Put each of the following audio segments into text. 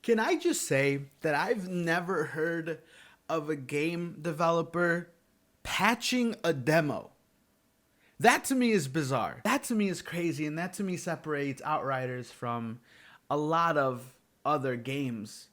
Can I just say that I've never heard of a game developer patching a demo? That to me is bizarre. That to me is crazy, and that to me separates Outriders from a lot of other games,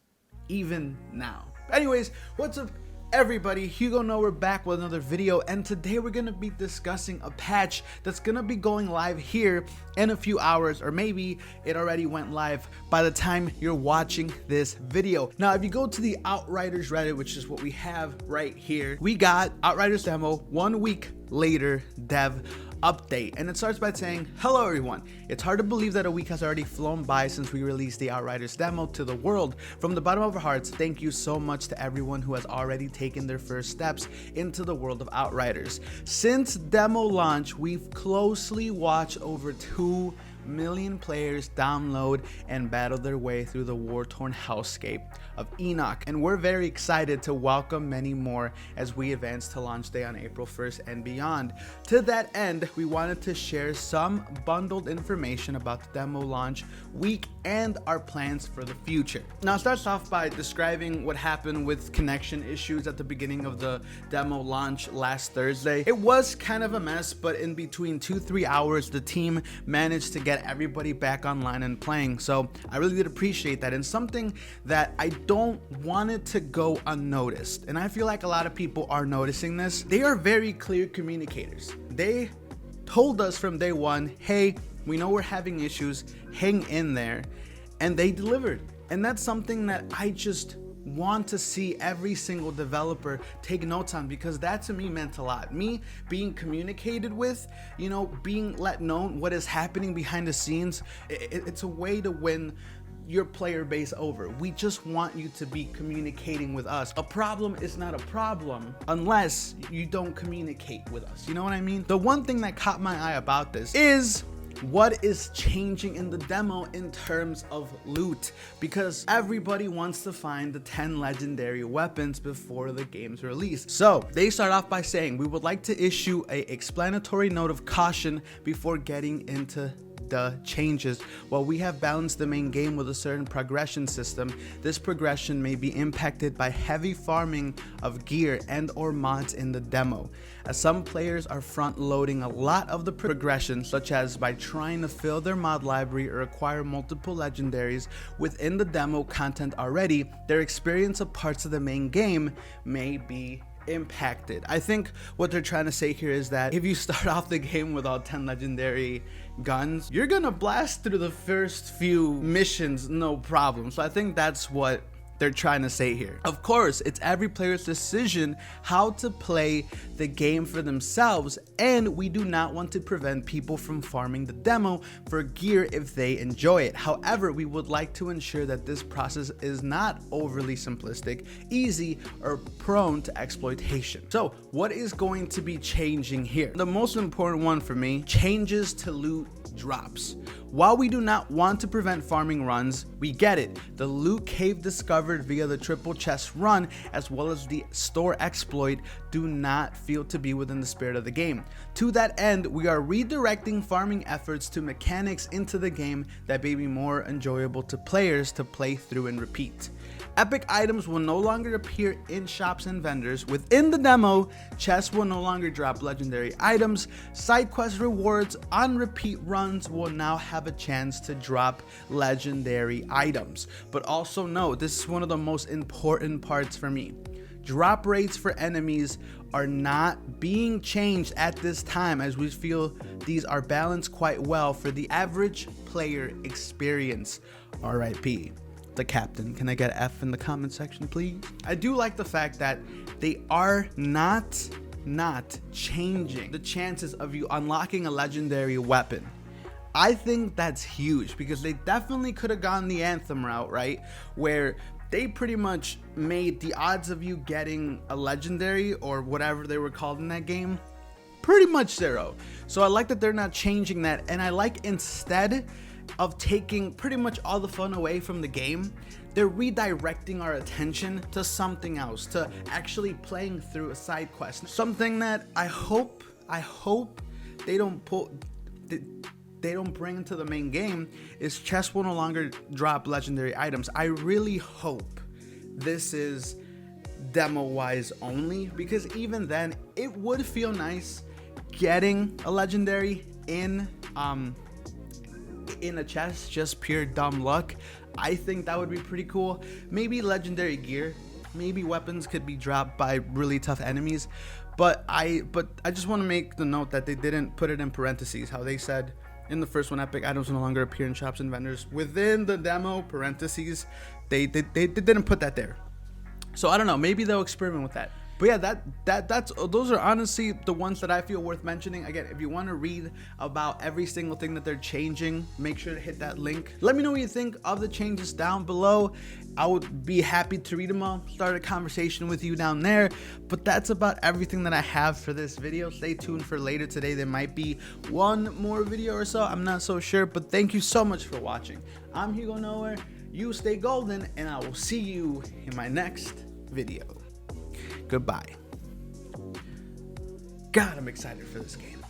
even now. Anyways, what's up, everybody? Hugo No, we're back with another video, and today we're gonna be discussing a patch that's gonna be going live here in a few hours, or maybe it already went live by the time you're watching this video. Now, if you go to the Outriders Reddit, which is what we have right here, we got Outriders demo 1 week later dev update, and it starts by saying, hello everyone, it's hard to believe that a week has already flown by since we released the Outriders demo to the world. From the bottom of our hearts, thank you so much to everyone who has already taken their first steps into the world of Outriders. Since demo launch, we've closely watched over 2 million players download and battle their way through the war-torn hellscape of Enoch, and we're very excited to welcome many more as we advance to launch day on April 1st and beyond. To that end, we wanted to share some bundled information about the demo launch week and our plans for the future. Now, it starts off by describing what happened with connection issues at the beginning of the demo launch last Thursday. It was kind of a mess, but in between 2-3 hours, the team managed to get everybody back online and playing. So I really did appreciate that, and something that I don't want it to go unnoticed, and I feel like a lot of people are noticing this. They are very clear communicators. They told us from day one, hey, we know we're having issues, hang in there, and they delivered. And that's something that I just want to see every single developer take notes on, because that to me meant a lot. Me being communicated with, you know, being let known what is happening behind the scenes, it's a way to win your player base over. We just want you to be communicating with us. A problem is not a problem unless you don't communicate with us. You know what I mean? The one thing that caught my eye about this is what is changing in the demo in terms of loot, because everybody wants to find the 10 legendary weapons before the game's release. So they start off by saying, we would like to issue a explanatory note of caution before getting into the changes. While we have balanced the main game with a certain progression system, this progression may be impacted by heavy farming of gear and or mods in the demo, as some players are front loading a lot of the progression, such as by trying to fill their mod library or acquire multiple legendaries within the demo content already. Their experience of parts of the main game may be impacted. I think what they're trying to say here is that if you start off the game with all 10 legendary guns, you're gonna blast through the first few missions no problem. So I think that's what they're trying to say here. Of course, it's every player's decision how to play the game for themselves, and we do not want to prevent people from farming the demo for gear if they enjoy it. However, we would like to ensure that this process is not overly simplistic, easy, or prone to exploitation. So what is going to be changing here? The most important one for me, changes to loot drops. While we do not want to prevent farming runs, we get it. The loot cave discovered via the triple chest run, as well as the store exploit, do not feel to be within the spirit of the game. To that end, we are redirecting farming efforts to mechanics into the game that may be more enjoyable to players to play through and repeat. Epic items will no longer appear in shops and vendors. Within the demo, chests will no longer drop legendary items. Side quest rewards on repeat runs will now have a chance to drop legendary items. But also note, this is one of the most important parts for me. Drop rates for enemies are not being changed at this time, as we feel these are balanced quite well for the average player experience. RIP the captain. Can I get F in the comment section, please? I do like the fact that they are not changing the chances of you unlocking a legendary weapon. I think that's huge, because they definitely could have gone the Anthem route, right? Where they pretty much made the odds of you getting a legendary or whatever they were called in that game pretty much zero. So I like that they're not changing that, and I like, instead of taking pretty much all the fun away from the game, they're redirecting our attention to something else, to actually playing through a side quest. Something that I hope they don't put, they don't bring into the main game is chests will no longer drop legendary items. I really hope this is demo wise only, because even then it would feel nice getting a legendary in a chest, just pure dumb luck. I think that would be pretty cool. Maybe legendary gear, maybe weapons could be dropped by really tough enemies, but I just want to make the note that they didn't put it in parentheses, how they said in the first one, epic items no longer appear in shops and vendors. Within the demo parentheses, they didn't put that there. So I don't know, maybe they'll experiment with that. But yeah, those are honestly the ones that I feel worth mentioning. Again, if you want to read about every single thing that they're changing, make sure to hit that link. Let me know what you think of the changes down below. I would be happy to read them all, start a conversation with you down there. But that's about everything that I have for this video. Stay tuned for later today. There might be one more video or so, I'm not so sure. But thank you so much for watching. I'm Hugo Nowhere. You stay golden, and I will see you in my next video. Goodbye. God, I'm excited for this game.